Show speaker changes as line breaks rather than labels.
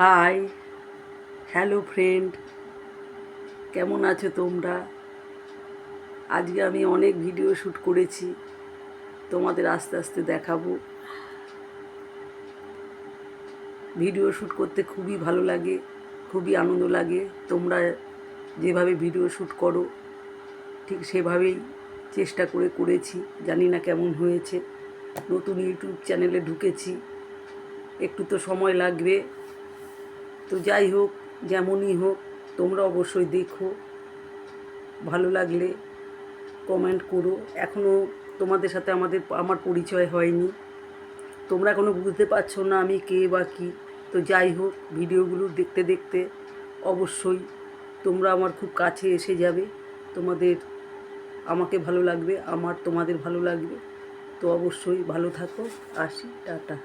High, hello friend, কেমন আছো তোমরা? আজকে আমি অনেক ভিডিও শ্যুট করেছি, তোমাদের আস্তে আস্তে দেখাবো। ভিডিও শ্যুট করতে খুবই ভালো লাগে, খুবই আনন্দ লাগে। তোমরা যেভাবে ভিডিও শ্যুট করো ঠিক সেভাবেই চেষ্টা করেছি। জানি না কেমন হয়েছে। নতুন ইউটিউব চ্যানেলে ঢুকেছি, একটু তো সময় লাগবে। তো যাই হোক, যেমনই হোক, তোমরা অবশ্যই দেখো। ভালো লাগলে কমেন্ট করো। এখনও তোমাদের সাথে আমার পরিচয় হয়নি, তোমরা এখনও বুঝতে পারছো না আমি কে বা কী। তো যাই হোক, ভিডিওগুলো দেখতে দেখতে অবশ্যই তোমরা আমার খুব কাছে এসে যাবে। তোমাদের আমাকে ভালো লাগবে, আমার তোমাদের ভালো লাগবে। তো অবশ্যই ভালো থাকো। আসি, টাটা।